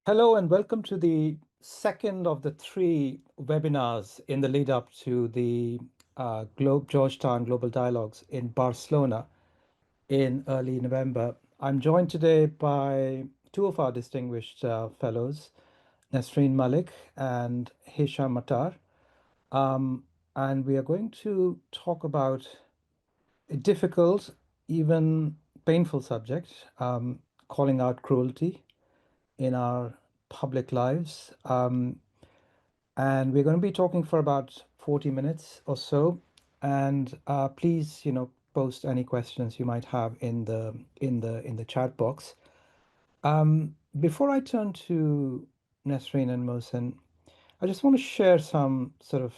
Hello and welcome to the second of the three webinars in the lead up to the Georgetown Global Dialogues in Barcelona in early November. I'm joined today by two of our distinguished fellows, Nasreen Malik and Hisham Matar. Um, and we are going to talk about a difficult, even painful subject, calling out cruelty in our public lives. And we're going to be talking for about 40 minutes or so. And please, post any questions you might have in the chat box. Before I turn to Nesreen and Mohsen, I just want to share some sort of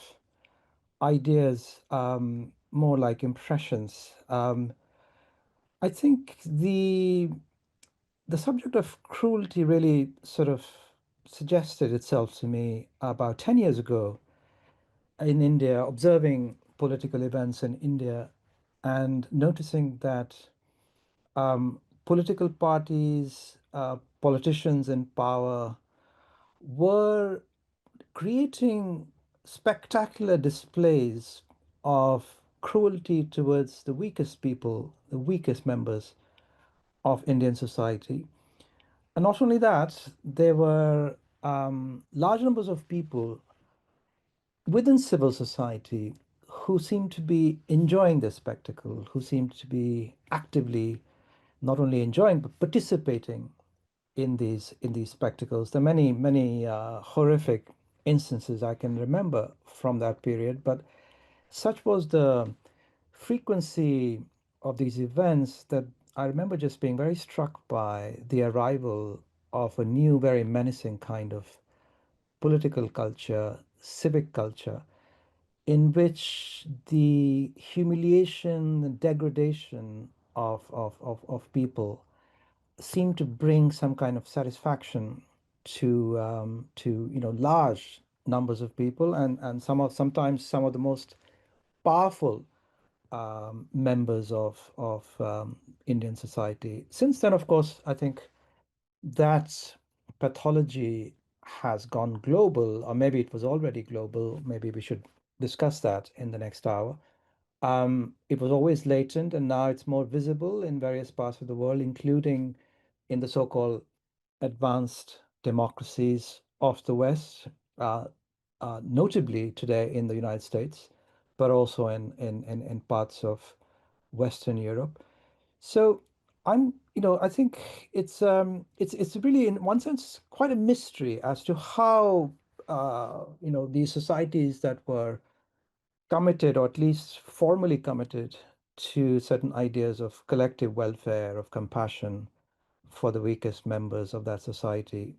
ideas, more like impressions. I think the subject of cruelty really sort of suggested itself to me about 10 years ago in India, observing political events in India and noticing that political parties, politicians in power were creating spectacular displays of cruelty towards the weakest people, the weakest members of Indian society. And not only that, there were large numbers of people within civil society who seemed to be enjoying the spectacle, who seemed to be actively not only enjoying but participating in these spectacles. There are many horrific instances I can remember from that period, but such was the frequency of these events that I remember just being very struck by the arrival of a new, very menacing kind of political culture, civic culture, in which the humiliation and degradation of people seem to bring some kind of satisfaction to large numbers of people and sometimes some of the most powerful members of Indian society. Since then, of course, I think that pathology has gone global, or maybe it was already global. Maybe we should discuss that in the next hour. It was always latent, and now it's more visible in various parts of the world, including in the so-called advanced democracies of the West, uh, notably today in the United States, but also in parts of Western Europe. So I think it's really in one sense quite a mystery as to how these societies that were committed, or at least formally committed, to certain ideas of collective welfare, of compassion for the weakest members of that society,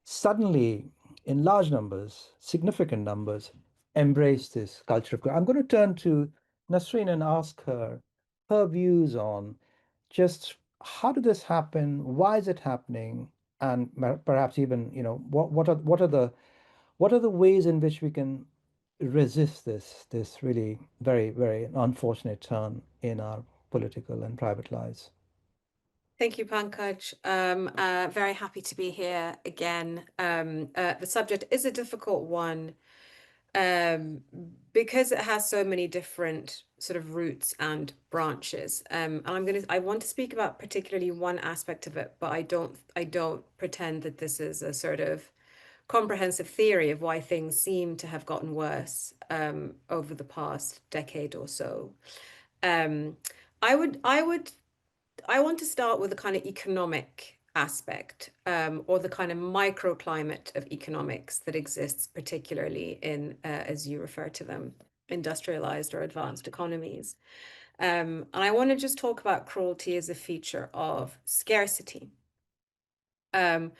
suddenly, in large numbers, significant numbers, embrace this culture of. I'm going to turn to Nasreen and ask her views on just how did this happen, why is it happening, and perhaps even what are the ways in which we can resist this really very very unfortunate turn in our political and private lives. Thank you, Pankaj. Very happy to be here again. The subject is a difficult one um, because it has so many different sort of roots and branches. And I want to speak about particularly one aspect of it, but I don't pretend that this is a sort of comprehensive theory of why things seem to have gotten worse over the past decade or so. Um, I want to start with the kind of economic aspect, or the kind of microclimate of economics that exists, particularly in, as you refer to them, industrialized or advanced economies. And I want to just talk about cruelty as a feature of scarcity. And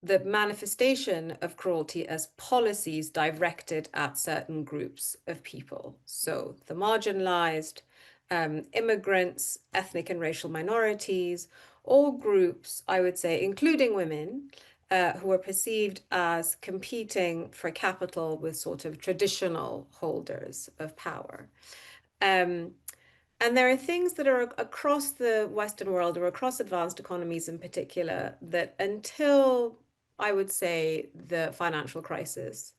the manifestation of cruelty as policies directed at certain groups of people. So the marginalized, immigrants, ethnic and racial minorities, all groups, I would say, including women, who are perceived as competing for capital with sort of traditional holders of power. Um, and there are things that are across the Western world or across advanced economies in particular that until I would say the financial crisis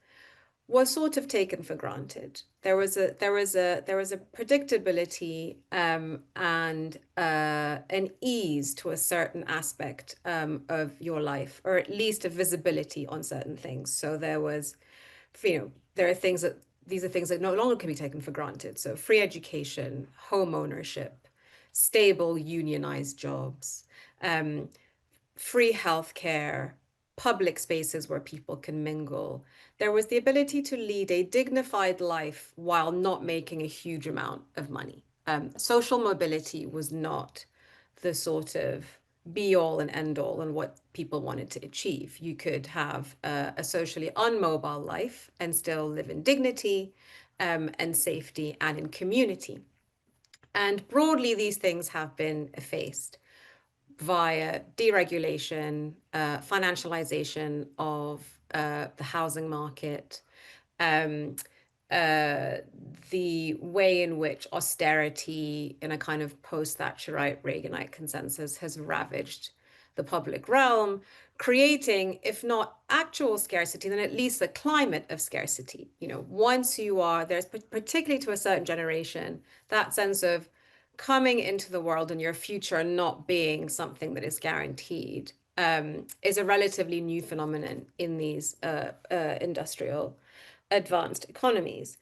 was sort of taken for granted. There was a predictability and an ease to a certain aspect of your life, or at least a visibility on certain things. So there was, there are things that these are things that no longer can be taken for granted. So free education, home ownership, stable unionized jobs, um, free healthcare, public spaces where people can mingle. There was the ability to lead a dignified life while not making a huge amount of money. Social mobility was not the sort of be all and end all and what people wanted to achieve. You could have a socially unmobile life and still live in dignity and safety and in community. And broadly, these things have been effaced via deregulation, financialization of the housing market, um, uh, the way in which austerity in a kind of post-Thatcherite Reaganite consensus has ravaged the public realm, creating, if not actual scarcity, then at least a climate of scarcity. Once you are, there's particularly to a certain generation, that sense of coming into the world and your future not being something that is guaranteed is a relatively new phenomenon in these industrial advanced economies.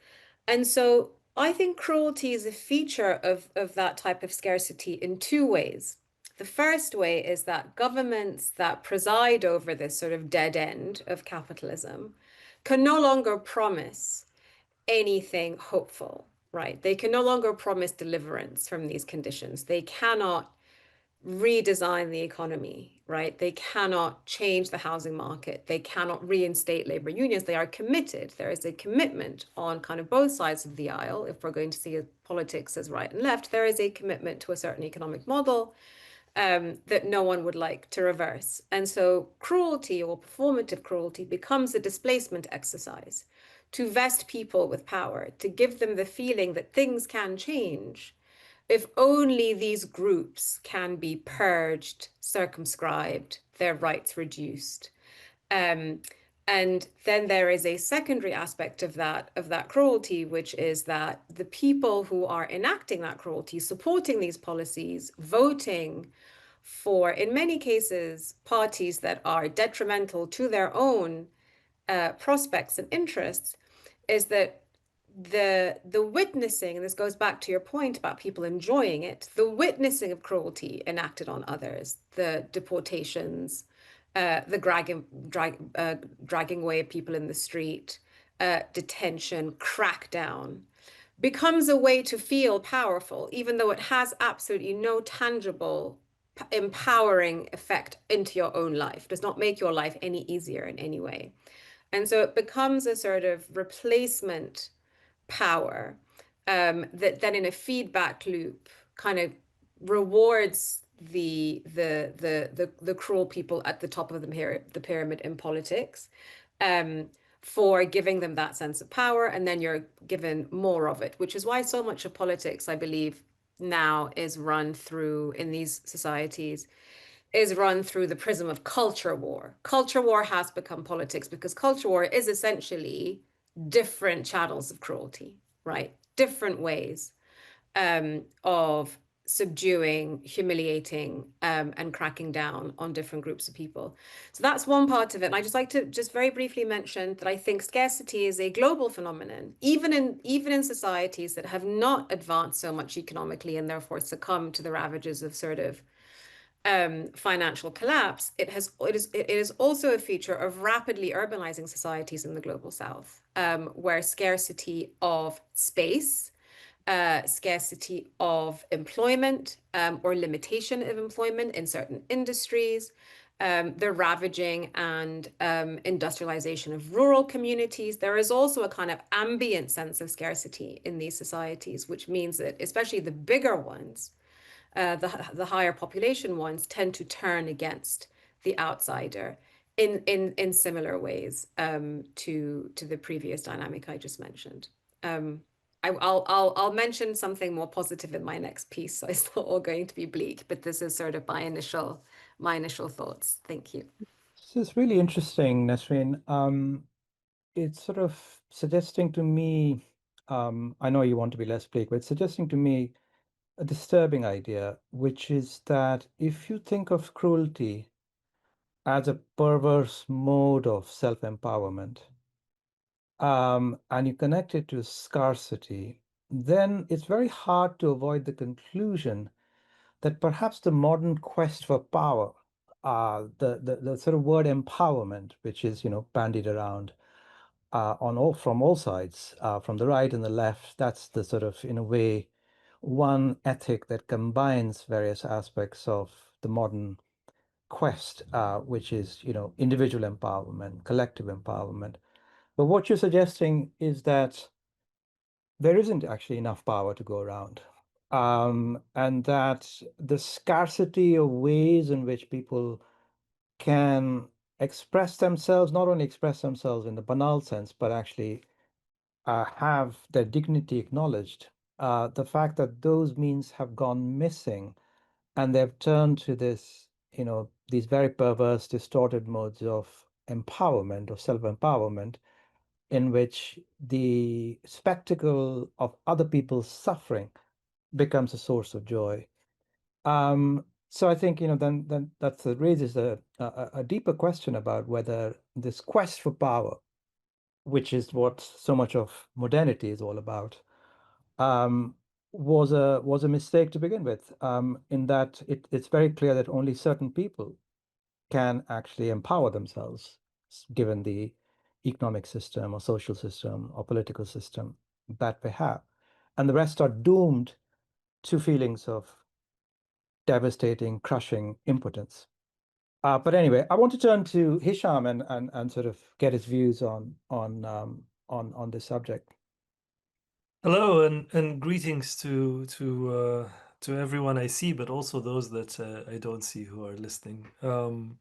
And so I think cruelty is a feature of that type of scarcity in two ways. The first way is that governments that preside over this sort of dead end of capitalism can no longer promise anything hopeful, right? They can no longer promise deliverance from these conditions. They cannot redesign the economy, right? They cannot change the housing market. They cannot reinstate labor unions. They are committed. There is a commitment on kind of both sides of the aisle. If we're going to see politics as right and left, there is a commitment to a certain economic model that no one would like to reverse. And so cruelty or performative cruelty becomes a displacement exercise to vest people with power, to give them the feeling that things can change if only these groups can be purged, circumscribed, their rights reduced. Um, and then there is a secondary aspect of that cruelty, which is that the people who are enacting that cruelty, supporting these policies, voting for, in many cases, parties that are detrimental to their own prospects and interests, is that the witnessing, and this goes back to your point about people enjoying it, the witnessing of cruelty enacted on others, the deportations, the dragging away of people in the street, detention, crackdown, becomes a way to feel powerful, even though it has absolutely no tangible empowering effect into your own life, does not make your life any easier in any way. And so it becomes a sort of replacement power that then in a feedback loop kind of rewards the cruel people at the top of the pyramid in politics um, for giving them that sense of power, and then you're given more of it, which is why so much of politics, I believe, now is run through in these societies is run through the prism of culture war. Culture war has become politics because culture war is essentially different channels of cruelty, right? Different ways of subduing, humiliating, and cracking down on different groups of people. So that's one part of it. And I just like to just very briefly mention that I think scarcity is a global phenomenon, even in societies that have not advanced so much economically and therefore succumb to the ravages of sort of financial collapse. It is also a feature of rapidly urbanizing societies in the global south, where scarcity of space, scarcity of employment, or limitation of employment in certain industries, the ravaging and industrialization of rural communities. There is also a kind of ambient sense of scarcity in these societies, which means that especially the bigger ones, the higher population ones, tend to turn against the outsider in similar ways to the previous dynamic I just mentioned. Um, I'll mention something more positive in my next piece. So it's not all going to be bleak, but this is sort of my initial thoughts. Thank you. It's really interesting, Nesreen. It's sort of suggesting to me, I know you want to be less bleak, but it's suggesting to me a disturbing idea, which is that if you think of cruelty as a perverse mode of self-empowerment, and you connect it to scarcity, then it's very hard to avoid the conclusion that perhaps the modern quest for power, the sort of word empowerment, which is, bandied around on all from all sides, from the right and the left, that's the sort of, in a way, one ethic that combines various aspects of the modern quest, which is, individual empowerment, collective empowerment. But what you're suggesting is that there isn't actually enough power to go around. And that the scarcity of ways in which people can express themselves, not only express themselves in the banal sense, but actually have their dignity acknowledged. The fact that those means have gone missing and they've turned to this, these very perverse, distorted modes of empowerment, of self-empowerment, in which the spectacle of other people's suffering becomes a source of joy. So I think, then that raises a deeper question about whether this quest for power, which is what so much of modernity is all about, um, was a mistake to begin with. In that it's very clear that only certain people can actually empower themselves, given the economic system or social system or political system that we have, and the rest are doomed to feelings of devastating, crushing impotence. But anyway, I want to turn to Hisham and sort of get his views on this subject. Hello and greetings to everyone I see, but also those that I don't see who are listening. Um,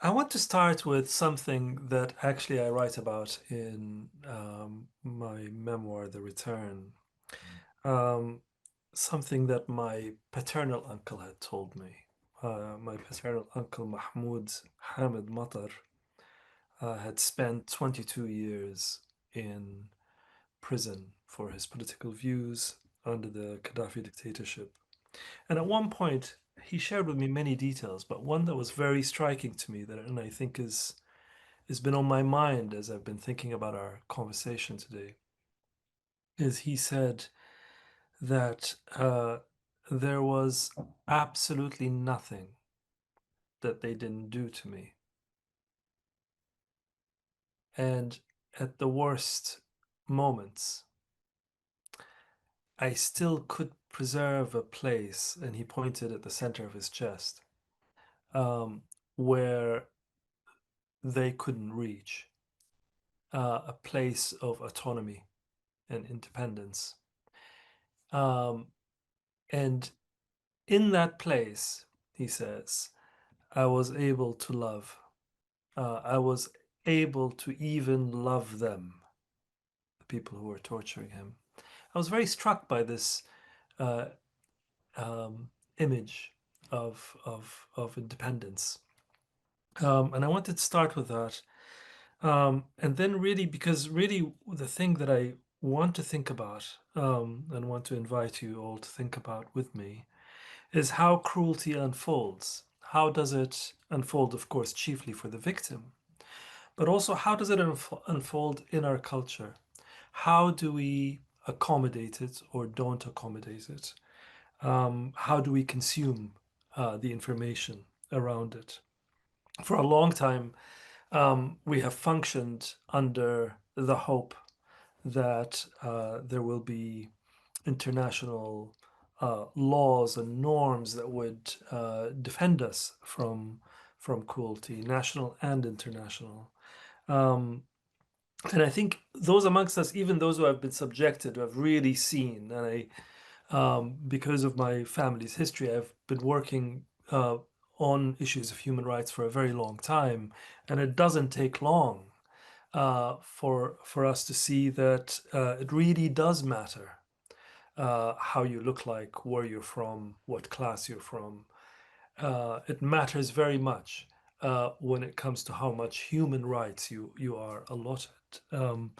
I want to start with something that actually I write about in my memoir, The Return. Um, Something that my paternal uncle had told me. My paternal uncle Mahmoud Hamid Matar had spent 22 years in prison for his political views under the Gaddafi dictatorship. And at one point, he shared with me many details, but one that was very striking to me that and I think is has been on my mind as I've been thinking about our conversation today is he said that there was absolutely nothing that they didn't do to me. And at the worst moments, I still could preserve a place, and he pointed at the center of his chest, where they couldn't reach, a place of autonomy and independence. Um, and in that place, he says, I was able to love. I was able to even love them, the people who were torturing him. I was very struck by this uh, image of independence. And I wanted to start with that. And then really, because really the thing that I want to think about and want to invite you all to think about with me is how cruelty unfolds. How does it unfold, of course, chiefly for the victim, but also how does it unfold in our culture? How do we accommodate it or don't accommodate it? How do we consume the information around it? For a long time, we have functioned under the hope that there will be international laws and norms that would defend us from cruelty, national and international. Um, and I think those amongst us, even those who have been subjected, who have really seen, and because of my family's history, I've been working on issues of human rights for a very long time, and it doesn't take long for us to see that it really does matter how you look like, where you're from, what class you're from. it matters very much when it comes to how much human rights you are allotted. Um,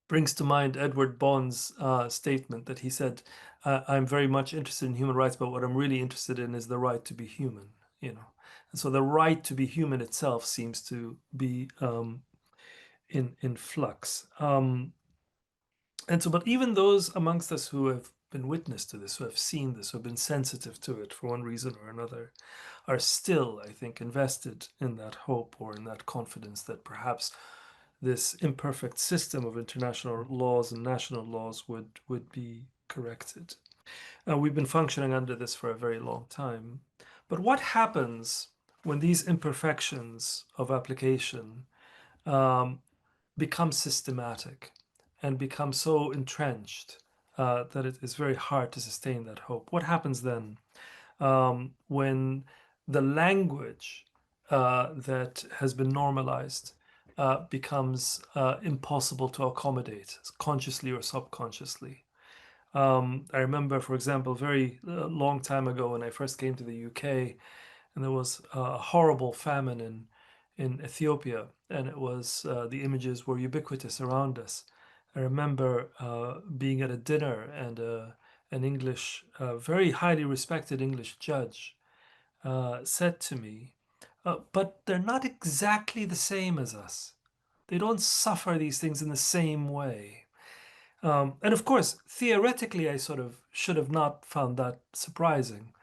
brings to mind Edward Bond's statement that he said, "I'm very much interested in human rights, but what I'm really interested in is the right to be human." You know, and so the right to be human itself seems to be in flux. And so, but even those amongst us who have been witness to this, who have seen this, who have been sensitive to it for one reason or another, are still, I think, invested in that hope or in that confidence that perhaps this imperfect system of international laws and national laws would be corrected. We've been functioning under this for a very long time. But what happens when these imperfections of application um, become systematic and become so entrenched that it is very hard to sustain that hope? What happens then when the language that has been normalized becomes impossible to accommodate, consciously or subconsciously? I remember, for example, very long time ago when I first came to the UK, and there was a horrible famine in Ethiopia, and it was the images were ubiquitous around us. I remember being at a dinner, and an English, very highly respected English judge said to me, "But they're not exactly the same as us. They don't suffer these things in the same way." And of course, theoretically, I sort of should have not found that surprising.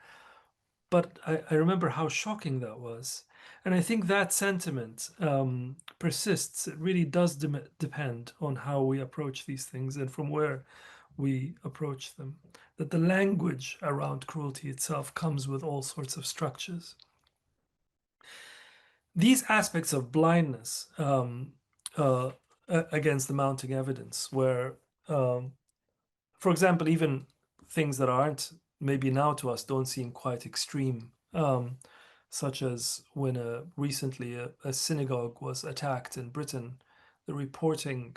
But I remember how shocking that was. And I think that sentiment persists. It really does depend on how we approach these things and from where we approach them. That the language around cruelty itself comes with all sorts of structures. These aspects of blindness uh, against the mounting evidence, where for example, even things that aren't maybe now to us don't seem quite extreme, such as when recently a synagogue was attacked in Britain, the reporting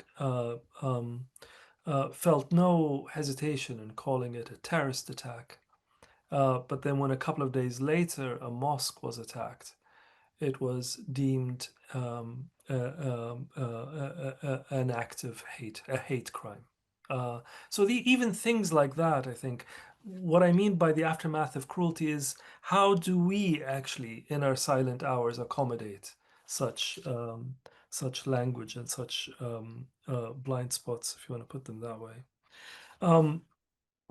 felt no hesitation in calling it a terrorist attack. But then, when a couple of days later a mosque was attacked, it was deemed an act of hate, a hate crime. So even things like that, I think, what I mean by the aftermath of cruelty is how do we actually, in our silent hours, accommodate such such language and such blind spots, if you want to put them that way. Um,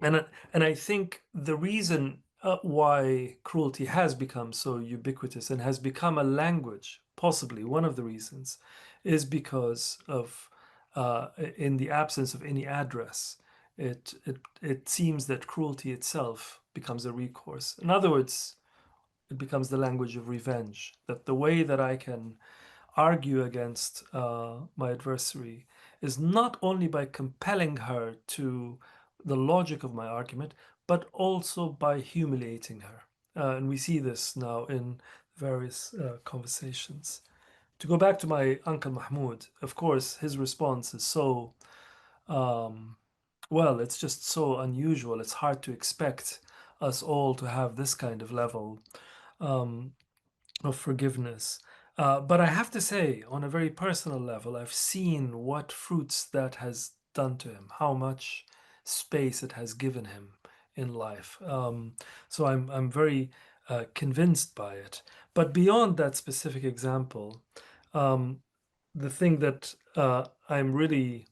and I think the reason why cruelty has become so ubiquitous and has become a language, possibly one of the reasons, is because of in the absence of any address, it seems that cruelty itself becomes a recourse. In other words, it becomes the language of revenge. That the way that I can argue against my adversary is not only by compelling her to the logic of my argument, but also by humiliating her. And we see this now in various conversations. To go back to my Uncle Mahmoud, of course, his response is so, um, well, it's just so unusual. It's hard to expect us all to have this kind of level um, of forgiveness. But I have to say, on a very personal level, I've seen what fruits that has done to him, how much space it has given him in life. So I'm very convinced by it. But beyond that specific example, um, the thing that I'm really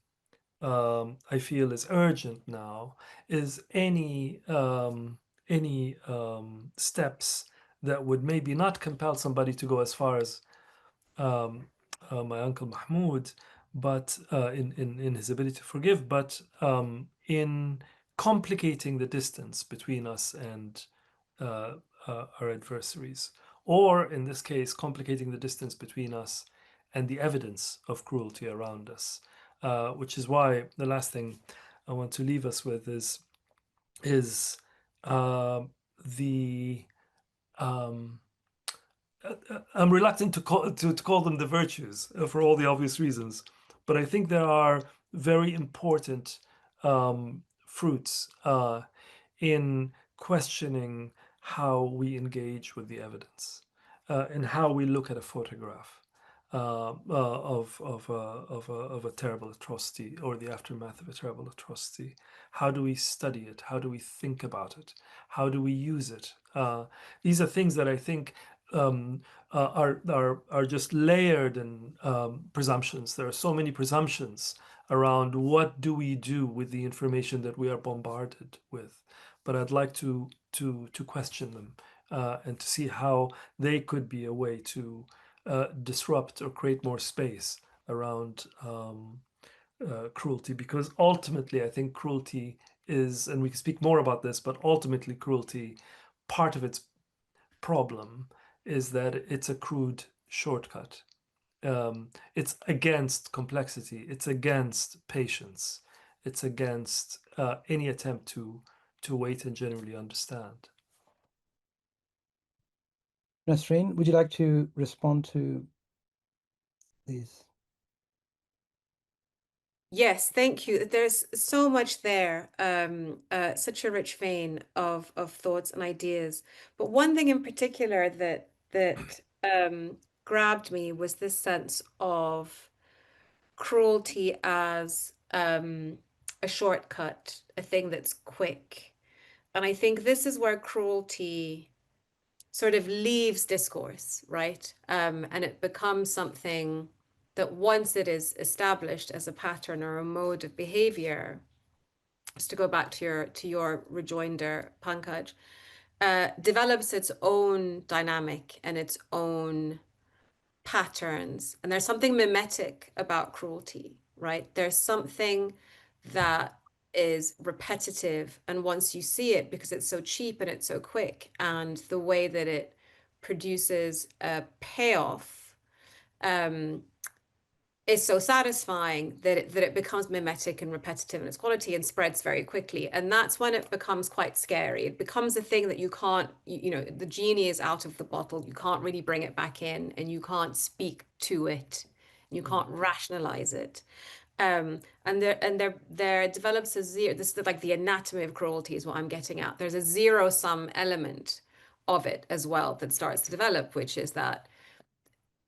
I feel is urgent now is any steps that would maybe not compel somebody to go as far as um, my uncle Mahmoud, but in his ability to forgive, but in complicating the distance between us and uh, our adversaries, or in this case, complicating the distance between us and the evidence of cruelty around us. Which is why the last thing I want to leave us with is uh, the um, I'm reluctant to call them the virtues for all the obvious reasons, but I think there are very important fruits in questioning how we engage with the evidence, and how we look at a photograph of a terrible atrocity or the aftermath of a terrible atrocity. How do we study it? How do we think about it? How do we use it? These are things that I think are just layered in presumptions. There are so many presumptions around what do we do with the information that we are bombarded with. But I'd like to question them and to see how they could be a way to disrupt or create more space around cruelty, because ultimately I think cruelty is, and we can speak more about this, but ultimately cruelty, part of its problem is that it's a crude shortcut. It's against complexity, it's against patience, it's against any attempt to wait and generally understand. Nasreen, would you like to respond to these? Yes, thank you. There's so much there, such a rich vein of thoughts and ideas. But one thing in particular that grabbed me was this sense of cruelty as a shortcut, a thing that's quick. And I think this is where cruelty sort of leaves discourse, right? And it becomes something that once it is established as a pattern or a mode of behavior, just to go back to your rejoinder, Pankaj, develops its own dynamic and its own patterns. And there's something mimetic about cruelty, right? There's something that is repetitive. And once you see it, because it's so cheap and it's so quick, and the way that it produces a payoff is so satisfying that it becomes mimetic and repetitive in its quality and spreads very quickly. And that's when it becomes quite scary. It becomes a thing that you can't, you know, the genie is out of the bottle. You can't really bring it back in, and you can't speak to it. You can't rationalize it. And there develops a zero. This is like the anatomy of cruelty is what I'm getting at. There's a zero-sum element of it as well that starts to develop, which is that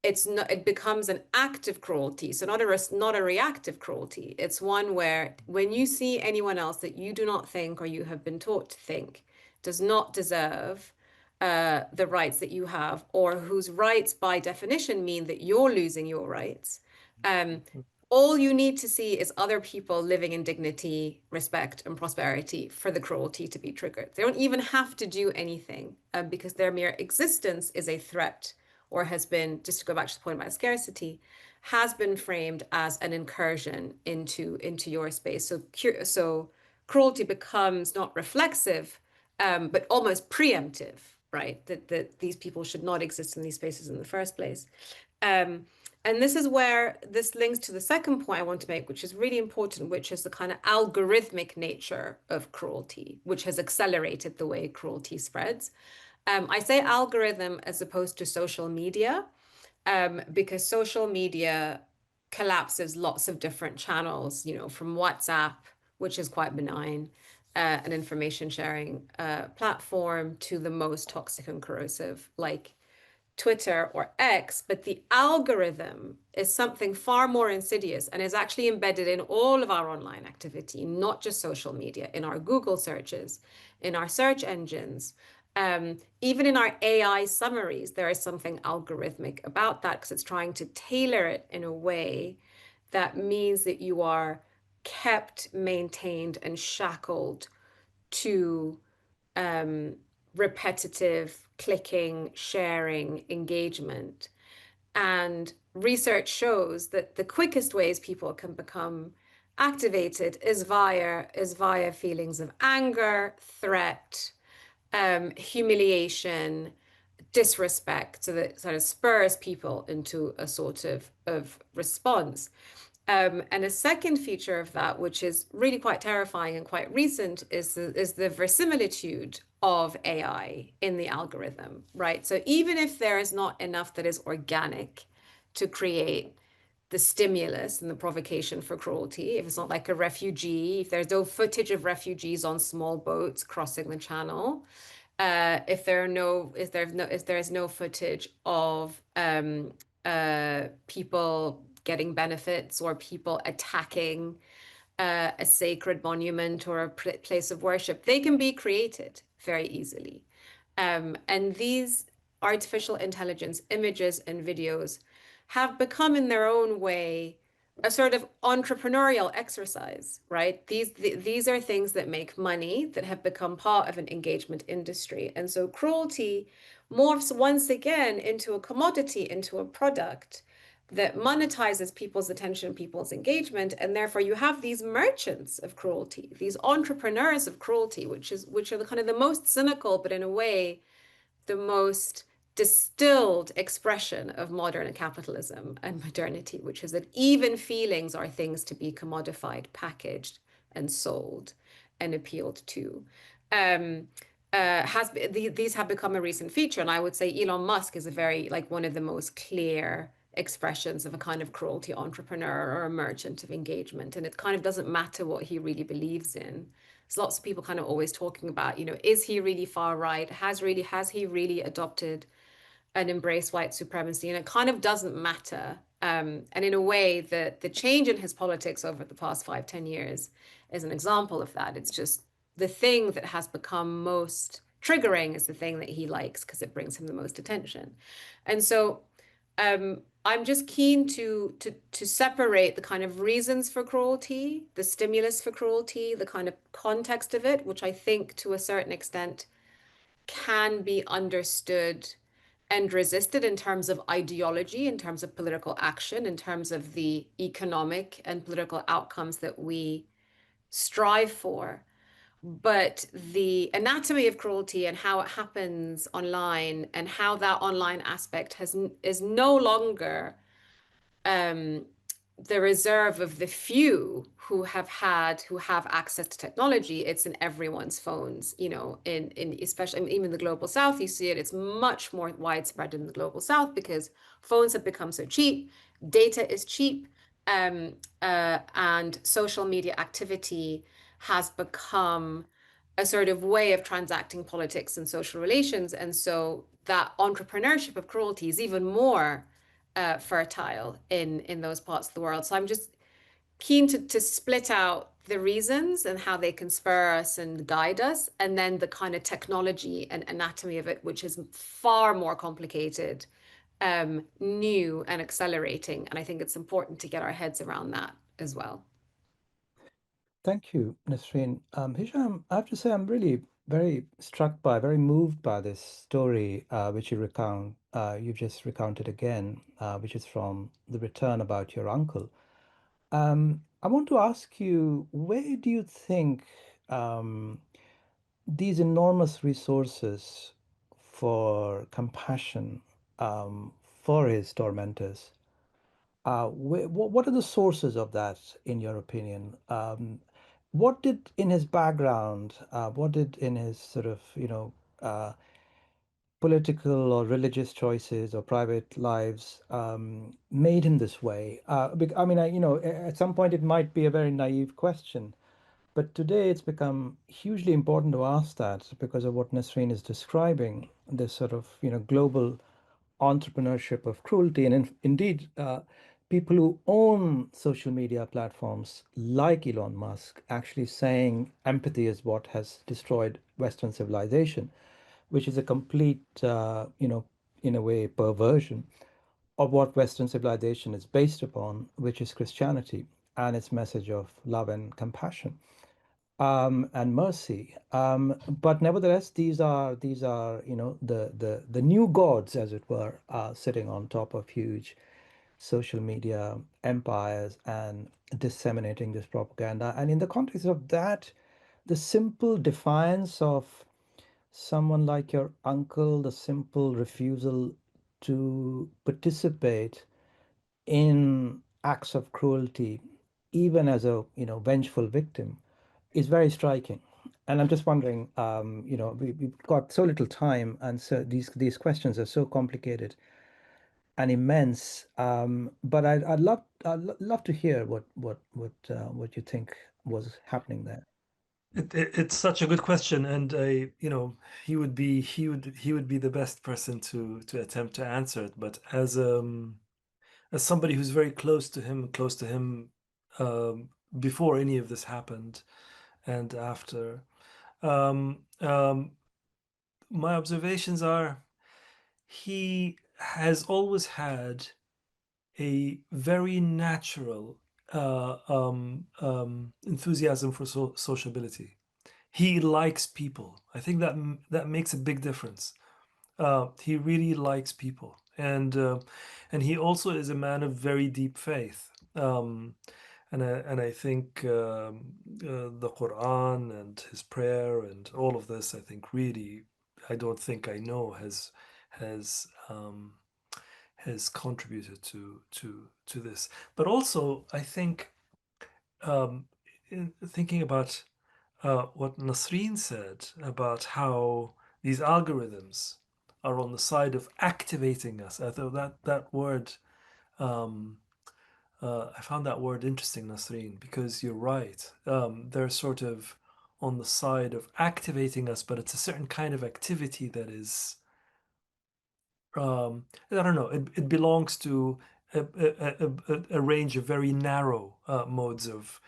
it becomes an active cruelty, so not a reactive cruelty. It's one where when you see anyone else that you do not think or you have been taught to think does not deserve the rights that you have, or whose rights by definition mean that you're losing your rights, um, all you need to see is other people living in dignity, respect, and prosperity for the cruelty to be triggered. They don't even have to do anything because their mere existence is a threat, or has been, just to go back to the point about scarcity, has been framed as an incursion into your space. So cruelty becomes not reflexive, but almost preemptive, right? That these people should not exist in these spaces in the first place. And this is where this links to the second point I want to make, which is really important, which is the kind of algorithmic nature of cruelty, which has accelerated the way cruelty spreads. I say algorithm as opposed to social media, because social media collapses lots of different channels, you know, from WhatsApp, which is quite benign, an information sharing platform, to the most toxic and corrosive, like Twitter or X, but the algorithm is something far more insidious and is actually embedded in all of our online activity, not just social media, in our Google searches, in our search engines, even in our AI summaries. There is something algorithmic about that because it's trying to tailor it in a way that means that you are kept, maintained, and shackled to repetitive clicking, sharing, engagement. And research shows that the quickest ways people can become activated is via feelings of anger, threat, humiliation, disrespect. So that sort of spurs people into a sort of response. And a second feature of that, which is really quite terrifying and quite recent, is the verisimilitude of AI in the algorithm, right? So even if there is not enough that is organic to create the stimulus and the provocation for cruelty, if it's not like a refugee, if there's no footage of refugees on small boats crossing the channel, If there is no footage of people getting benefits or people attacking a sacred monument or a place of worship, they can be created very easily. And these artificial intelligence images and videos have become, in their own way, a sort of entrepreneurial exercise, right? These are things that make money, that have become part of an engagement industry. And so cruelty morphs once again into a commodity, into a product that monetizes people's attention, people's engagement, and therefore you have these merchants of cruelty, these entrepreneurs of cruelty, which are the kind of the most cynical, but in a way the most distilled expression of modern capitalism and modernity, which is that even feelings are things to be commodified, packaged, and sold and appealed to. Um, these have become a recent feature, and I would say Elon Musk is a very like one of the most clear expressions of a kind of cruelty entrepreneur or a merchant of engagement. And it kind of doesn't matter what he really believes in. There's lots of people kind of always talking about, is he really far right? Has he really adopted and embraced white supremacy? And it kind of doesn't matter. And in a way, the change in his politics over the past 5, 10 years is an example of that. It's just the thing that has become most triggering is the thing that he likes because it brings him the most attention. And so I'm just keen to separate the kind of reasons for cruelty, the stimulus for cruelty, the kind of context of it, which I think to a certain extent can be understood and resisted in terms of ideology, in terms of political action, in terms of the economic and political outcomes that we strive for. But the anatomy of cruelty and how it happens online and how that online aspect is no longer um, the reserve of the few who have access to technology. It's in everyone's phones, in especially even the global south. You see it, it's much more widespread in the global south because phones have become so cheap, data is cheap, and social media activity has become a sort of way of transacting politics and social relations. And so that entrepreneurship of cruelty is even more fertile in those parts of the world. So I'm just keen to split out the reasons and how they can spur us and guide us, and then the kind of technology and anatomy of it, which is far more complicated, new and accelerating. And I think it's important to get our heads around that as well. Thank you, Nasreen. Hisham, I have to say I'm really very struck by, very moved by this story which you've just recounted again, which is from The Return about your uncle. I want to ask you, where do you think these enormous resources for compassion for his tormentors, what are the sources of that, in your opinion? What did in his background, what did in his sort of, political or religious choices or private lives made him this way? I mean, at some point it might be a very naive question, but today it's become hugely important to ask that because of what Nasreen is describing, this sort of, global entrepreneurship of cruelty. And indeed, people who own social media platforms like Elon Musk actually saying empathy is what has destroyed Western civilization, which is a complete, in a way, perversion of what Western civilization is based upon, which is Christianity and its message of love and compassion and mercy. But nevertheless, these are the new gods, as it were, sitting on top of huge social media empires and disseminating this propaganda. And in the context of that, the simple defiance of someone like your uncle, the simple refusal to participate in acts of cruelty, even as a vengeful victim, is very striking. And I'm just wondering, we've got so little time, and so these questions are so complicated and immense. But I'd love to hear what you think was happening there. It's such a good question, and he would be the best person to attempt to answer it. But as somebody who's very close to him, before any of this happened and after, um, um, my observations are he has always had a very natural enthusiasm for sociability. He likes people. I think that makes a big difference. He really likes people, and he also is a man of very deep faith. And I think the Quran and his prayer and all of this, I think really, I don't think I know has has contributed to this. But also, I think thinking about what Nasreen said about how these algorithms are on the side of activating us. I thought that word, um, I found that word interesting, Nasreen, because you're right. They're sort of on the side of activating us, but it's a certain kind of activity that is, I don't know, it belongs to a range of very narrow modes of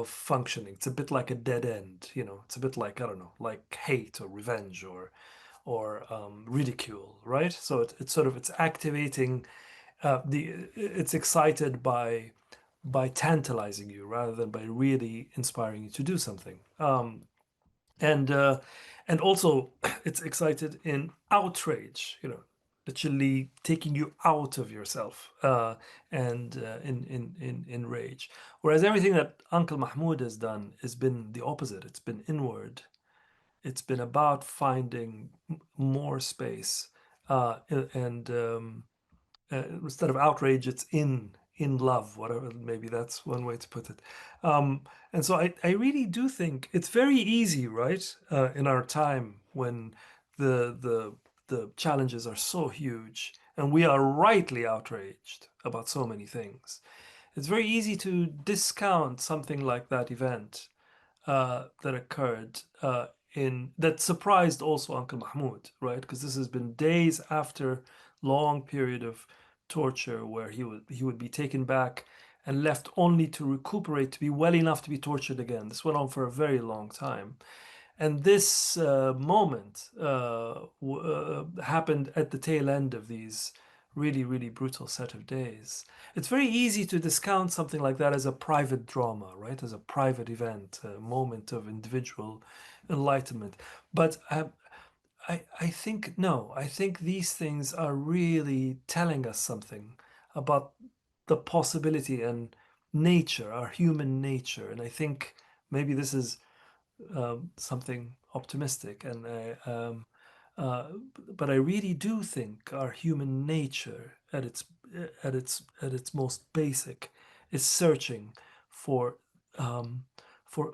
functioning. It's a bit like a dead end, it's a bit like, I don't know, like hate or revenge or ridicule, right? So it's activating it's excited by tantalizing you rather than by really inspiring you to do something. And and also it's excited in outrage, literally taking you out of yourself, and in rage. Whereas everything that Uncle Mahmoud has done has been the opposite. It's been inward. It's been about finding more space, and instead of outrage, it's in love, whatever. Maybe that's one way to put it. Um, and so I really do think it's very easy, right, in our time when the the the challenges are so huge and we are rightly outraged about so many things. It's very easy to discount something like that event that occurred in that surprised also Uncle Mahmoud, right? Because this has been days after long period of torture where he would be taken back and left only to recuperate, to be well enough to be tortured again. This went on for a very long time. And this moment happened at the tail end of these really, really brutal set of days. It's very easy to discount something like that as a private drama, right? As a private event, a moment of individual enlightenment. But I think, no, I think these things are really telling us something about the possibility and nature, our human nature. And I think maybe this is something optimistic, and uh, but I really do think our human nature, at its most basic, is searching for um,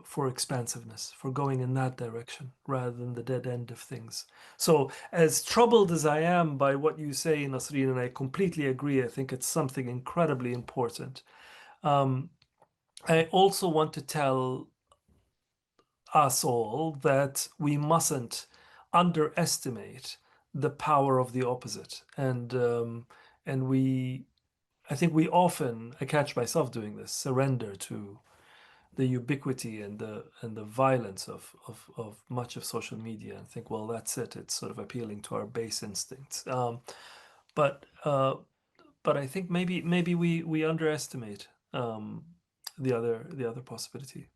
for expansiveness, for going in that direction rather than the dead end of things. So, as troubled as I am by what you say, Nasreen, and I completely agree, I think it's something incredibly important. Um, I also want to tell us all that we mustn't underestimate the power of the opposite. And I think we often, I catch myself doing this, surrender to the ubiquity and the violence of much of social media and think, well, that's it. It's sort of appealing to our base instincts. But but I think maybe we underestimate the other possibility.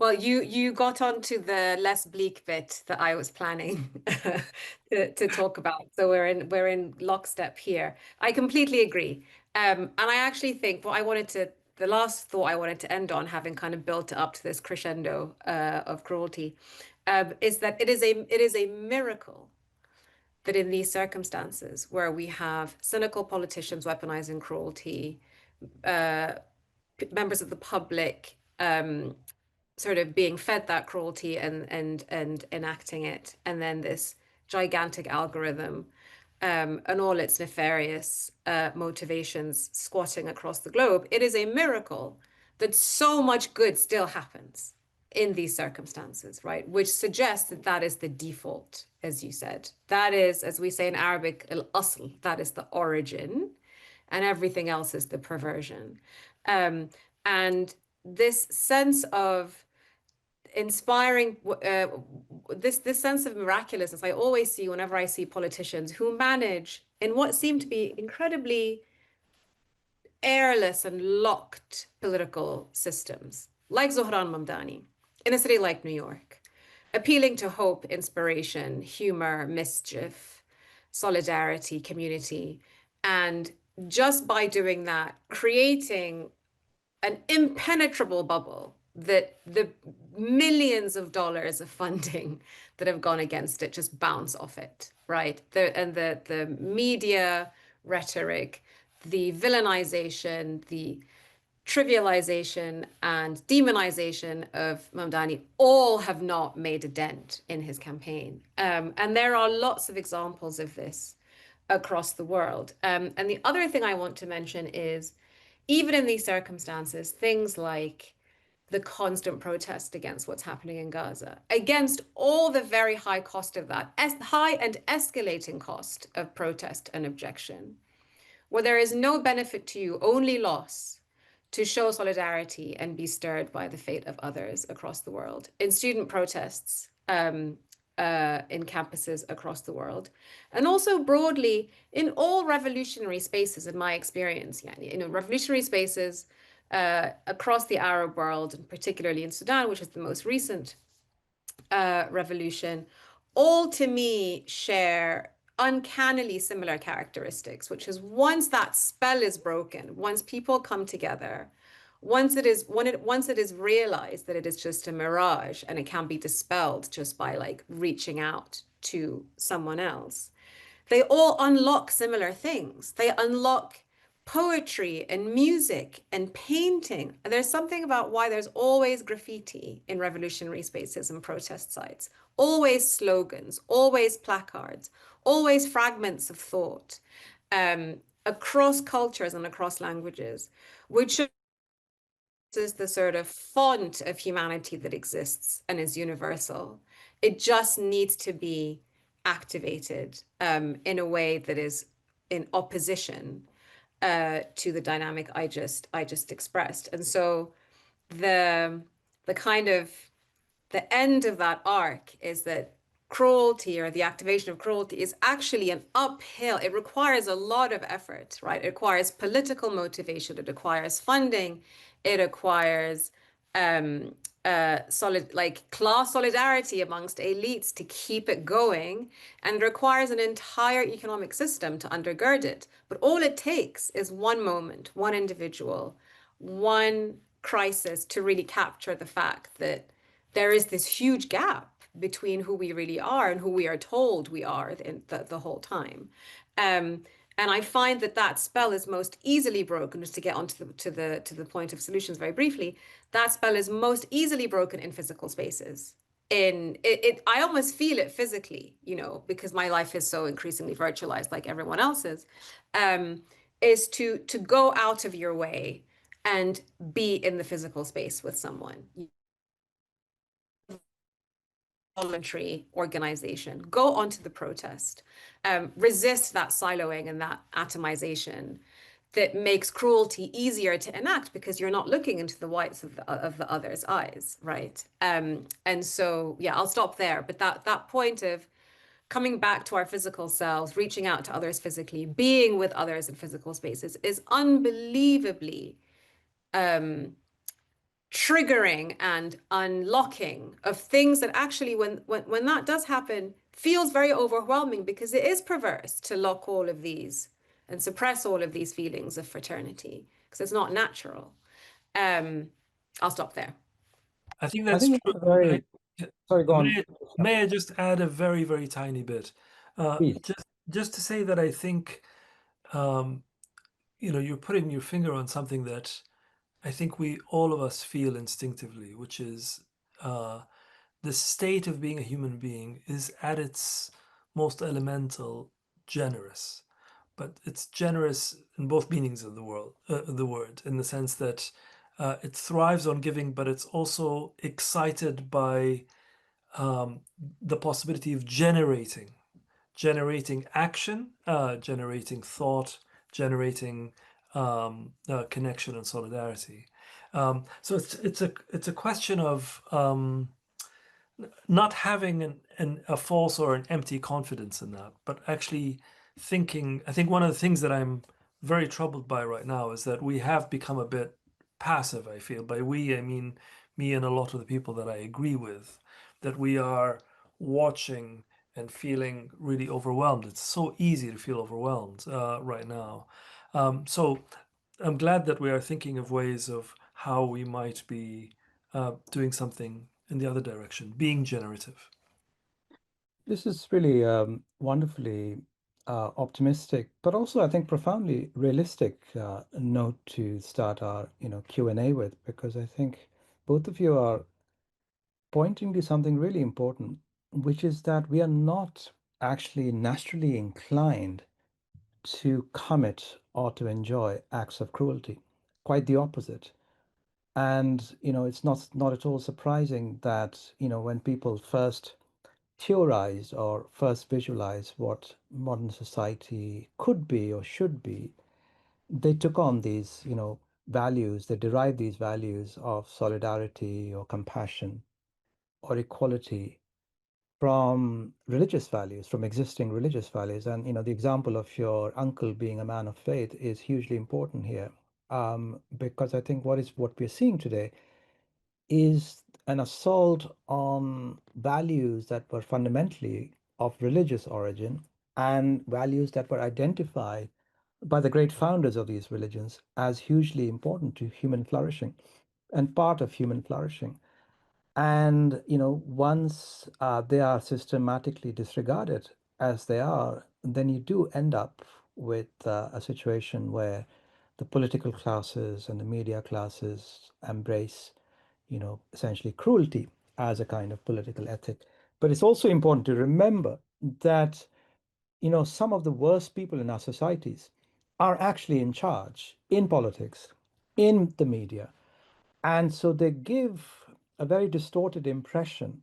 Well, you got onto the less bleak bit that I was planning to talk about. So we're in lockstep here. I completely agree. And I actually think the last thought I wanted to end on, having kind of built up to this crescendo of cruelty, is that it is a miracle that in these circumstances where we have cynical politicians weaponizing cruelty, members of the public sort of being fed that cruelty and enacting it, and then this gigantic algorithm and all its nefarious motivations squatting across the globe. It is a miracle that so much good still happens in these circumstances, right? Which suggests that that is the default, as you said. That is, as we say in Arabic, al-asl, that is the origin, and everything else is the perversion. And this sense of inspiring, this sense of miraculousness, I always see whenever I see politicians who manage in what seem to be incredibly airless and locked political systems, like Zohran Mamdani, in a city like New York, appealing to hope, inspiration, humor, mischief, solidarity, community, and just by doing that, creating an impenetrable bubble that the millions of dollars of funding that have gone against it just bounce off it, right? The media rhetoric, the villainization, the trivialization and demonization of Mamdani all have not made a dent in his campaign. And there are lots of examples of this across the world. And the other thing I want to mention is, even in these circumstances, things like the constant protest against what's happening in Gaza, against all the very high cost of that, high and escalating cost of protest and objection, where there is no benefit to you, only loss, to show solidarity and be stirred by the fate of others across the world. In student protests, in campuses across the world, and also broadly in all revolutionary spaces, in my experience, revolutionary spaces across the Arab world, and particularly in Sudan, which is the most recent revolution, all to me share uncannily similar characteristics, which is once that spell is broken, once people come together, once it is realized that it is just a mirage and it can be dispelled just by like reaching out to someone else, they all unlock similar things. They unlock poetry and music and painting. There's something about why there's always graffiti in revolutionary spaces and protest sites, always slogans, always placards, always fragments of thought, across cultures and across languages, which is the sort of font of humanity that exists and is universal. It just needs to be activated in a way that is in opposition to the dynamic I just expressed. And so the kind of the end of that arc is that cruelty, or the activation of cruelty, is actually an uphill. It requires a lot of effort, right? It requires political motivation. It requires funding. It requires class solidarity amongst elites to keep it going, and requires an entire economic system to undergird it. But all it takes is one moment, one individual, one crisis to really capture the fact that there is this huge gap between who we really are and who we are told we are the whole time. And I find that that spell is most easily broken, just to get onto the point of solutions very briefly, that spell is most easily broken in physical spaces. I almost feel it physically, because my life is so increasingly virtualized, like everyone else's, is to go out of your way and be in the physical space with someone. Voluntary organization, go onto the protest, resist that siloing and that atomization that makes cruelty easier to enact, because you're not looking into the whites of the other's eyes, right? And so, yeah, I'll stop there. But that point of coming back to our physical selves, reaching out to others physically, being with others in physical spaces is unbelievably triggering and unlocking of things that actually, when that does happen, feels very overwhelming, because it is perverse to lock all of these and suppress all of these feelings of fraternity, because it's not natural. I'll stop there. I think I that's think true. it's a very, sorry, go on. May I just add a very, very tiny bit? Please. Just to say that I think, you're putting your finger on something that I think all of us feel instinctively, which is the state of being a human being is at its most elemental generous, but it's generous in both meanings of the word, in the sense that It thrives on giving, but it's also excited by the possibility of generating action, generating thought, generating connection and solidarity. So it's a question of not having a false or an empty confidence in that, but actually thinking. I think one of the things that I'm very troubled by right now is that we have become a bit passive. I feel, by we I mean me and a lot of the people that I agree with, that we are watching and feeling really overwhelmed. It's so easy to feel overwhelmed right now. So I'm glad that we are thinking of ways of how we might be doing something in the other direction, being generative. This is really wonderfully optimistic, but also I think profoundly realistic note to start our Q&A with, because I think both of you are pointing to something really important, which is that we are not actually naturally inclined to commit or to enjoy acts of cruelty. Quite the opposite. And it's not at all surprising that when people first theorize or first visualize what modern society could be or should be, they took on these, values, they derived these values of solidarity or compassion or equality from religious values, from existing religious values. And, the example of your uncle being a man of faith is hugely important here. Because I think what we're seeing today is an assault on values that were fundamentally of religious origin and values that were identified by the great founders of these religions as hugely important to human flourishing and part of human flourishing. And once they are systematically disregarded as they are, then you do end up with a situation where the political classes and the media classes embrace essentially cruelty as a kind of political ethic. But it's also important to remember that, some of the worst people in our societies are actually in charge in politics, in the media. And so they give a very distorted impression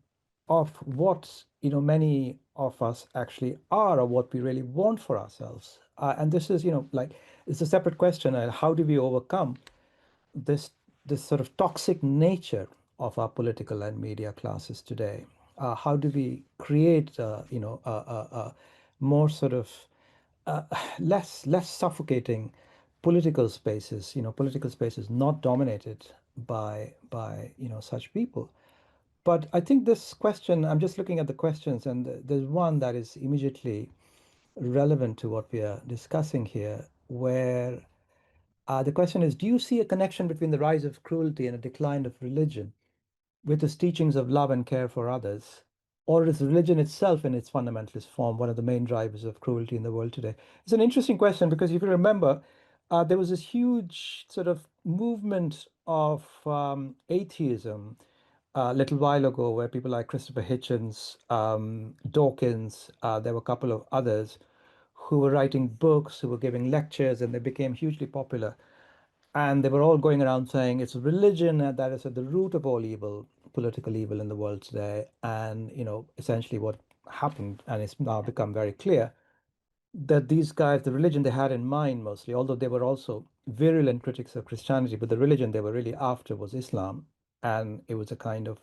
of what, many of us actually are or what we really want for ourselves. And this is, like, it's a separate question. How do we overcome this this sort of toxic nature of our political and media classes today? How do we create, a more sort of uh, less suffocating political spaces not dominated by such people? But I think this question, I'm just looking at the questions, and there's one that is immediately relevant to what we are discussing here, where the question is, do you see a connection between the rise of cruelty and a decline of religion with its teachings of love and care for others? Or is religion itself in its fundamentalist form one of the main drivers of cruelty in the world today? It's an interesting question because if you remember, there was this huge sort of movement of atheism a little while ago where people like Christopher Hitchens, Dawkins, there were a couple of others who were writing books, who were giving lectures, and they became hugely popular. And they were all going around saying it's religion that is at the root of all evil, political evil in the world today. And, essentially what happened, and it's now become very clear, that these guys, the religion they had in mind mostly, although they were also virulent critics of Christianity, but the religion they were really after was Islam. And it was a kind of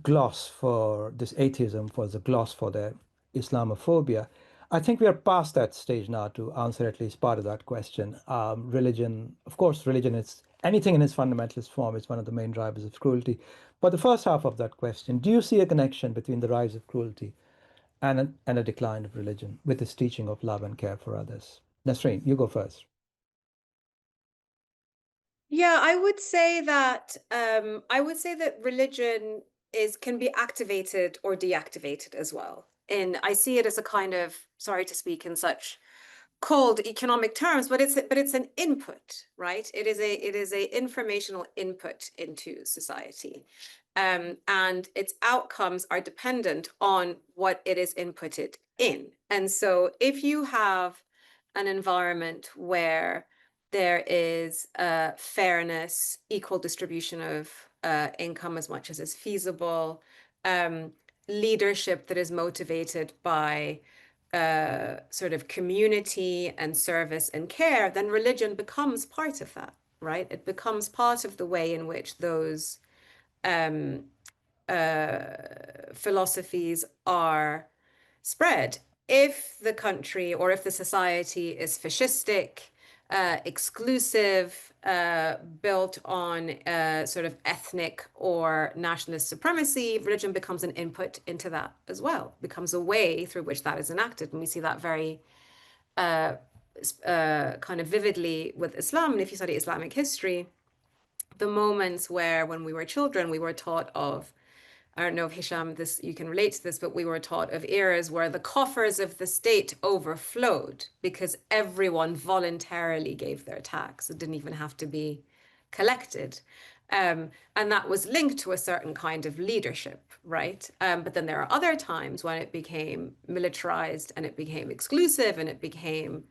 gloss for this atheism, was a gloss for their Islamophobia. I think we are past that stage now to answer at least part of that question. Religion, of course, religion is anything in its fundamentalist form is one of the main drivers of cruelty. But the first half of that question, do you see a connection between the rise of cruelty and a decline of religion with its teaching of love and care for others? Nasreen, you go first. Yeah, I would say that religion can be activated or deactivated as well. And I see it as a kind of, sorry to speak in such cold economic terms, but it's an input, right? It is a informational input into society. And its outcomes are dependent on what it is inputted in. And so if you have an environment where there is fairness, equal distribution of income as much as is feasible, leadership that is motivated by sort of community and service and care, then religion becomes part of that, right? It becomes part of the way in which those um, philosophies are spread. If the country or if the society is fascistic, exclusive, built on sort of ethnic or nationalist supremacy, religion becomes an input into that as well, becomes a way through which that is enacted. And we see that very kind of vividly with Islam. And if you study Islamic history, the moments where when we were children, we were taught of, I don't know if Hisham, this you can relate to this, but we were taught of eras where the coffers of the state overflowed because everyone voluntarily gave their tax. It didn't even have to be collected. And that was linked to a certain kind of leadership, right? But then there are other times when it became militarized and it became exclusive and it became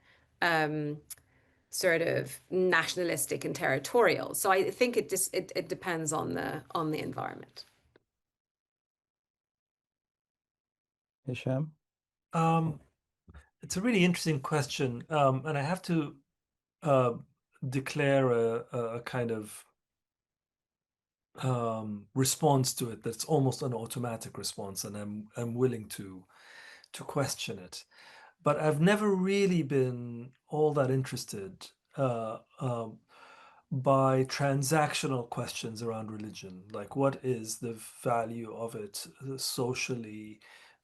sort of nationalistic and territorial. So I think it depends on the environment. Hisham? It's a really interesting question, and I have to uh, declare a kind of response to it that's almost an automatic response, and I'm willing to question it. But I've never really been all that interested by transactional questions around religion, like what is the value of it socially?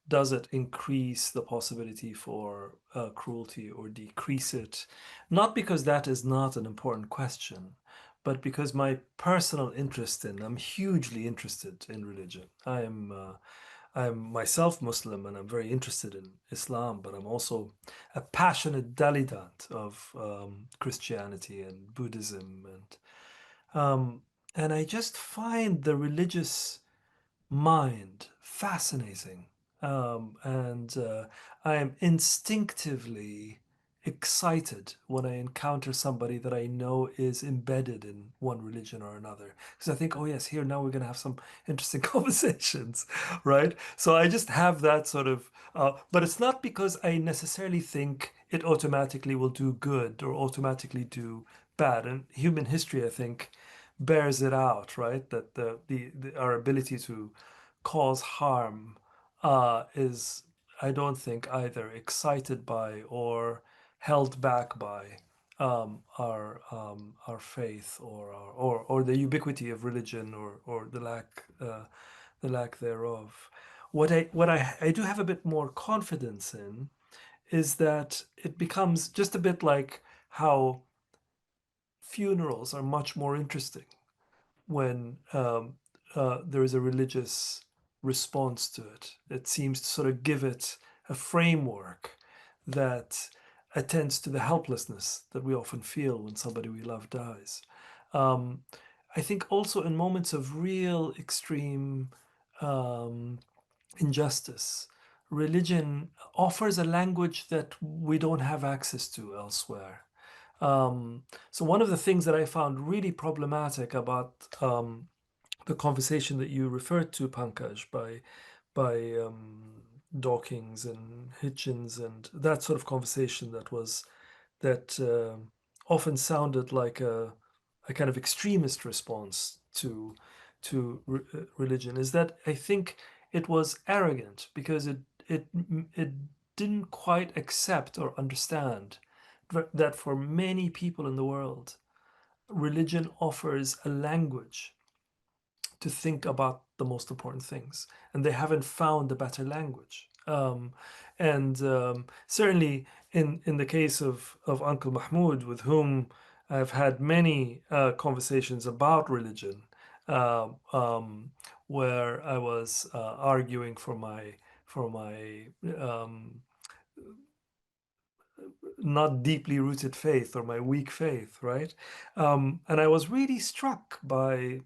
Does it increase the possibility for cruelty or decrease it? Not because that is not an important question, but because my personal interest I'm hugely interested in religion. I'm myself Muslim and I'm very interested in Islam, but I'm also a passionate dilettante of Christianity and Buddhism, um, and I just find the religious mind fascinating. And I am instinctively excited when I encounter somebody that I know is embedded in one religion or another. Because I think, oh, yes, here now we're going to have some interesting conversations, right? So I just have that sort of, but it's not because I necessarily think it automatically will do good or automatically do bad. And human history, I think, bears it out, right? That our ability to cause harm is, I don't think, either excited by or held back by our faith or the ubiquity of religion or the lack thereof. What I do have a bit more confidence in is that it becomes just a bit like how funerals are much more interesting when there is a religious response to it. It seems to sort of give it a framework that attends to the helplessness that we often feel when somebody we love dies. Um, I think also in moments of real extreme um, injustice, religion offers a language that we don't have access to elsewhere. So one of the things that I found really problematic about the conversation that you referred to, Pankaj, by Dawkins and Hitchens and that sort of conversation that often sounded like a kind of extremist response to religion, is that I think it was arrogant because it didn't quite accept or understand that for many people in the world, religion offers a language to think about the most important things, and they haven't found a better language. And certainly, in the case of Uncle Mahmoud, with whom I've had many conversations about religion, uh, um, where I was arguing for my not deeply rooted faith or my weak faith, right? And I was really struck by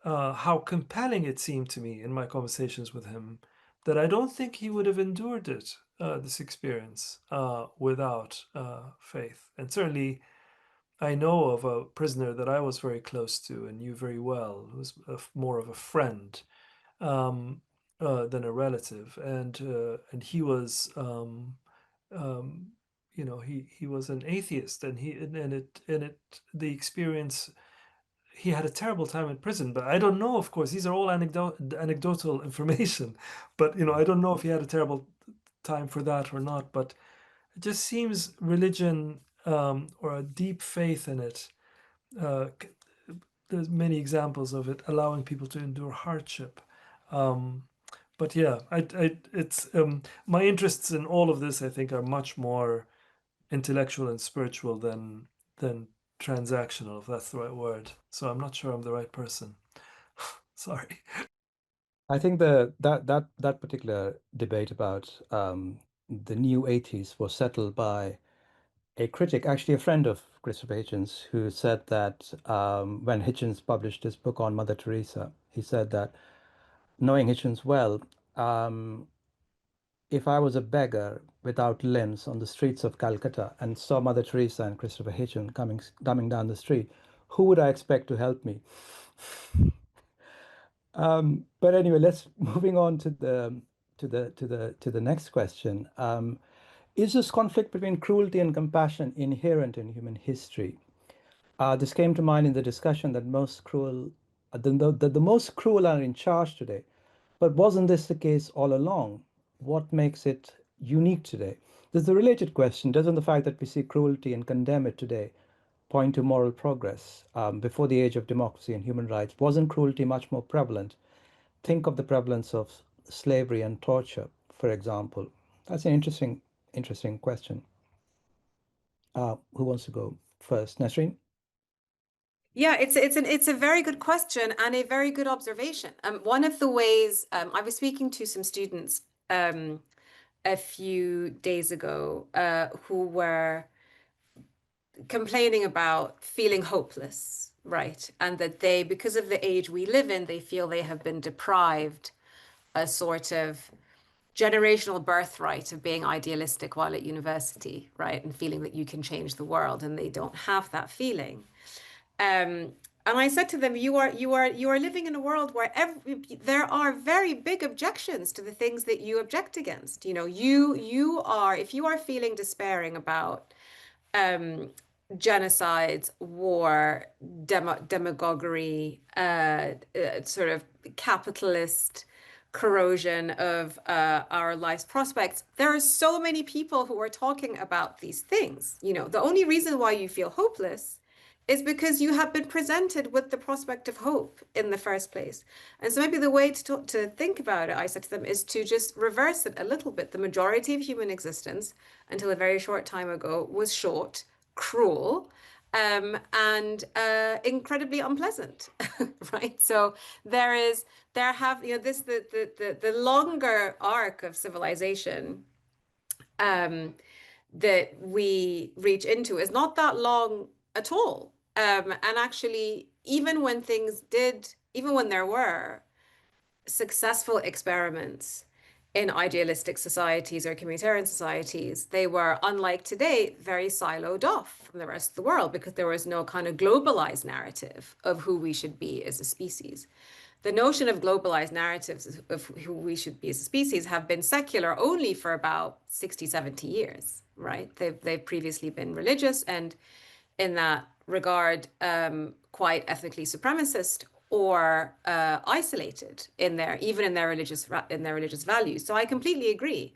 how compelling it seemed to me in my conversations with him that I don't think he would have endured this experience without faith. And certainly, I know of a prisoner that I was very close to and knew very well, who was more of a friend um, than a relative, and he was, um, he was an atheist, and the experience. He had a terrible time in prison, but I don't know. Of course, these are all anecdotal information, but I don't know if he had a terrible time for that or not. But it just seems religion or a deep faith in it. Uh, there's many examples of it allowing people to endure hardship. Um, but yeah, it's my interests in all of this, I think, are much more intellectual and spiritual than transactional, if that's the right word. So I'm not sure I'm the right person. Sorry. I think that particular debate about the new atheists was settled by a critic, actually a friend of Christopher Hitchens, who said that when Hitchens published his book on Mother Teresa, he said that, knowing Hitchens well, um, if I was a beggar without limbs on the streets of Calcutta and saw Mother Teresa and Christopher Hitchens coming down the street, who would I expect to help me? But anyway, let's moving on to the next question. Is this conflict between cruelty and compassion inherent in human history? This came to mind in the discussion that the most cruel are in charge today. But wasn't this the case all along? What makes it unique today? There's a related question. Doesn't the fact that we see cruelty and condemn it today point to moral progress? Before the age of democracy and human rights, wasn't cruelty much more prevalent? Think of the prevalence of slavery and torture, for example. That's an interesting question. Who wants to go first? Nasreen? Yeah, it's a very good question and a very good observation. One of the ways I was speaking to some students a few days ago who were complaining about feeling hopeless, right? And that they, because of the age we live in, they feel they have been deprived a sort of generational birthright of being idealistic while at university, right? And feeling that you can change the world, and they don't have that feeling. And I said to them, you are living in a world where there are very big objections to the things that you object against. You are, if you are feeling despairing about um, genocides, war, demagoguery, sort of capitalist corrosion of our life's prospects. There are so many people who are talking about these things. The only reason why you feel hopeless is because you have been presented with the prospect of hope in the first place. And so maybe the way to think about it, I said to them, is to just reverse it a little bit. The majority of human existence, until a very short time ago, was short, cruel, and incredibly unpleasant, right? So there have this the longer arc of civilization that we reach into is not that long at all. And actually, even when there were successful experiments in idealistic societies or communitarian societies, they were, unlike today, very siloed off from the rest of the world because there was no kind of globalized narrative of who we should be as a species. The notion of globalized narratives of who we should be as a species have been secular only for about 60, 70 years, right? They've previously been religious and in that regard quite ethnically supremacist or isolated even in their religious values. So I completely agree.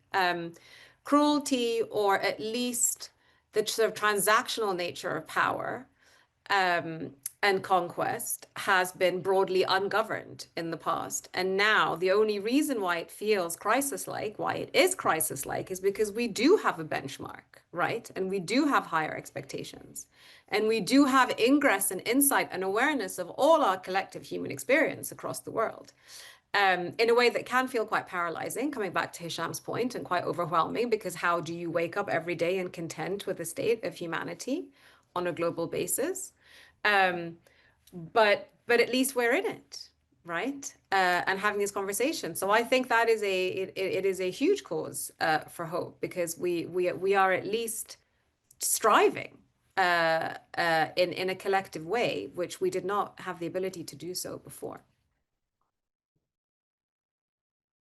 Cruelty, or at least the sort of transactional nature of power, and conquest, has been broadly ungoverned in the past. And now the only reason why it feels crisis-like, why it is crisis-like, is because we do have a benchmark, right? And we do have higher expectations. And we do have ingress and insight and awareness of all our collective human experience across the world. In a way that can feel quite paralyzing, coming back to Hisham's point, and quite overwhelming, because how do you wake up every day and content with the state of humanity on a global basis? But at least we're in it, right? And having this conversation. So I think that is it is a huge cause for hope, because we are at least striving in a collective way, which we did not have the ability to do so before.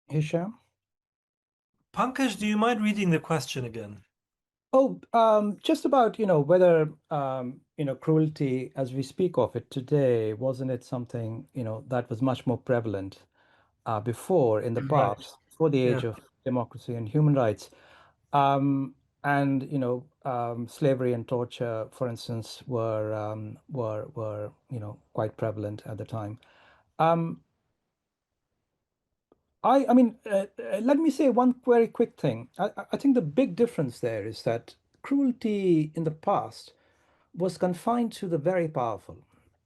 Hisham? Pankaj, do you mind reading the question again? Oh, just about, whether, cruelty as we speak of it today, wasn't it something, that was much more prevalent before in the Right. past, before the Yeah. age of democracy and human rights? And, slavery and torture, for instance, were, quite prevalent at the time. Um, I mean, let me say one very quick thing. I think the big difference there is that cruelty in the past was confined to the very powerful.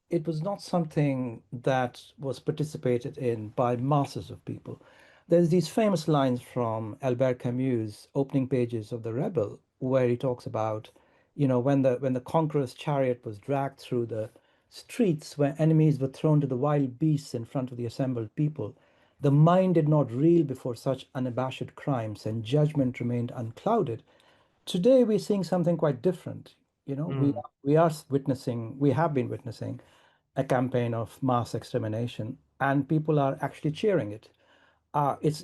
It was not something that was participated in by masses of people. There's these famous lines from Albert Camus' opening pages of The Rebel, where he talks about, when the conqueror's chariot was dragged through the streets where enemies were thrown to the wild beasts in front of the assembled people. The mind did not reel before such unabashed crimes, and judgment remained unclouded. Today, we're seeing something quite different. We Mm. we are witnessing, we have been witnessing a campaign of mass extermination, and people are actually cheering it. It's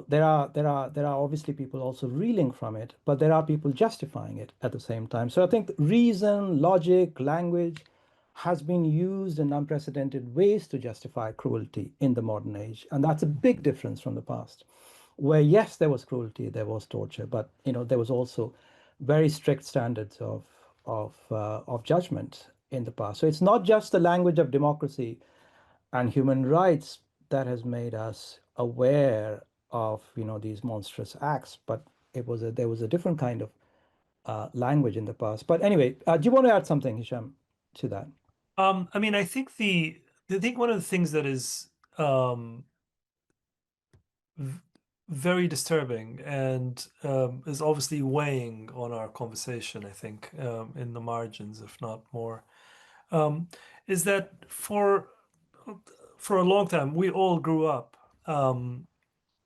there are obviously people also reeling from it, but there are people justifying it at the same time. So I think reason, logic, language has been used in unprecedented ways to justify cruelty in the modern age, and that's a big difference from the past, where yes, there was cruelty, there was torture, but there was also very strict standards of judgment in the past. So it's not just the language of democracy and human rights that has made us aware of these monstrous acts, but there was a different kind of language in the past. But anyway, do you want to add something, Hisham, to that? I mean, I think one of the things that is v- very disturbing and is obviously weighing on our conversation, I think, in the margins, if not more, um, is that for a long time we all grew up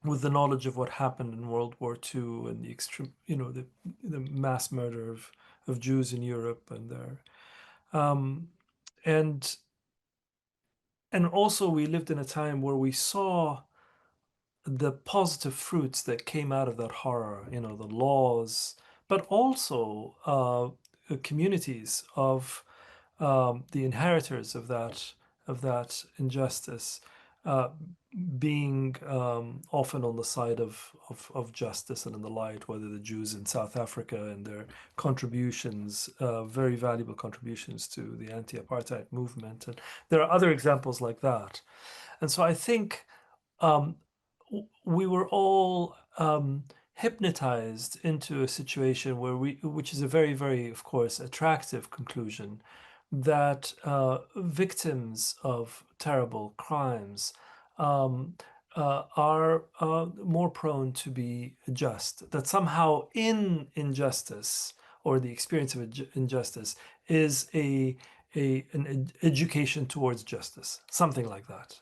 with the knowledge of what happened in World War II and the extreme, the mass murder of Jews in Europe and their um, and and also we lived in a time where we saw the positive fruits that came out of that horror, the laws, but also communities of the inheritors of that injustice uh, being often on the side of justice and in the light, whether the Jews in South Africa and their contributions, very valuable contributions to the anti-apartheid movement. And there are other examples like that. And so I think um, we were all hypnotized into a situation which is a very, very, of course, attractive conclusion, that victims of terrible crimes um, are more prone to be just. That somehow in injustice or the experience of injustice is an education towards justice, something like that.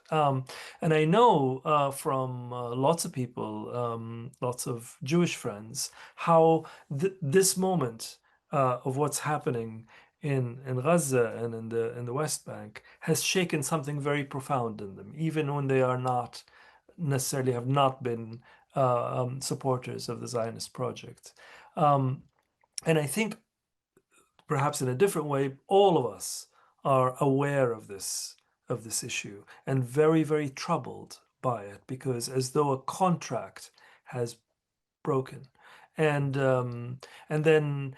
And I know from lots of people, lots of Jewish friends, how this moment of what's happening in Gaza and in the West Bank has shaken something very profound in them, even when they are not necessarily have not been supporters of the Zionist project. Um, and I think perhaps in a different way, all of us are aware of this issue and very, very troubled by it, because as though a contract has broken. And then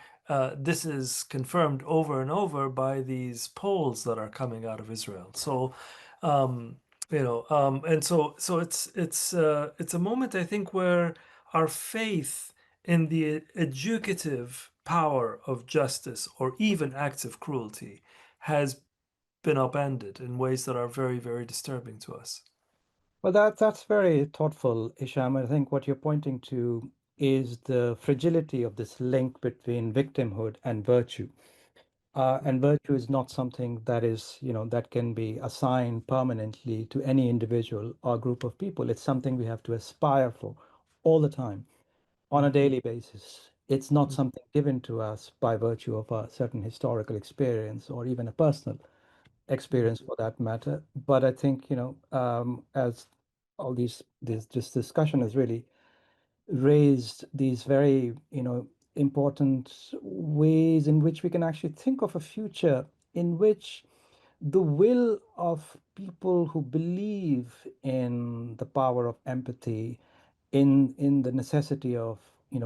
this is confirmed over and over by these polls that are coming out of Israel. So um, and so it's a moment, I think, where our faith in the educative power of justice or even acts of cruelty has been upended in ways that are very, very disturbing to us. Well, that's very thoughtful, Isham. I think what you're pointing to is the fragility of this link between victimhood and virtue. And virtue is not something that can be assigned permanently to any individual or group of people. It's something we have to aspire for all the time, on a daily basis. It's not something given to us by virtue of a certain historical experience or even a personal experience for that matter. But I think, as all this discussion has really raised these very, important ways in which we can actually think of a future in which the will of people who believe in the power of empathy, in the necessity of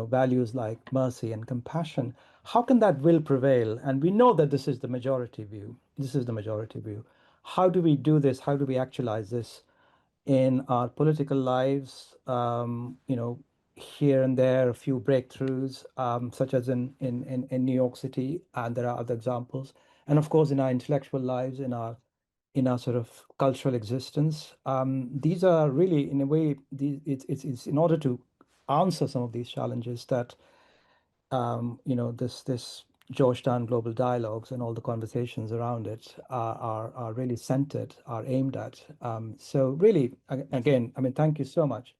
values like mercy and compassion, how can that will prevail? And we know that this is the majority view. This is the majority view. How do we do this? How do we actualize this in our political lives? Here and there, a few breakthroughs, such as in New York City, and there are other examples. And of course, in our intellectual lives, in our sort of cultural existence. These are really, in a way, it's in order to answer some of these challenges that this Georgetown Global Dialogues and all the conversations around it are really centered, are aimed at. So really, again, I mean, thank you so much,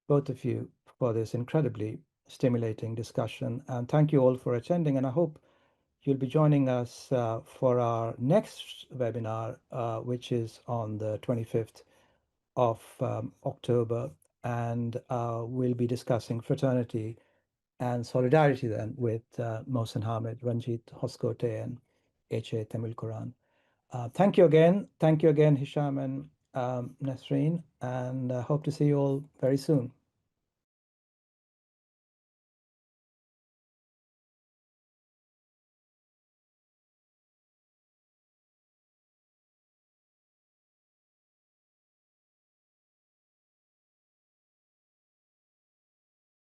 both of you, for this incredibly stimulating discussion, and thank you all for attending. And I hope you'll be joining us for our next webinar, which is on the 25th of October. And we'll be discussing fraternity and solidarity then with Mohsen Hamid, Ranjit Hoskote, and H.A. Temul Quran. Thank you again. Thank you again, Hisham and Nasreen. And hope to see you all very soon.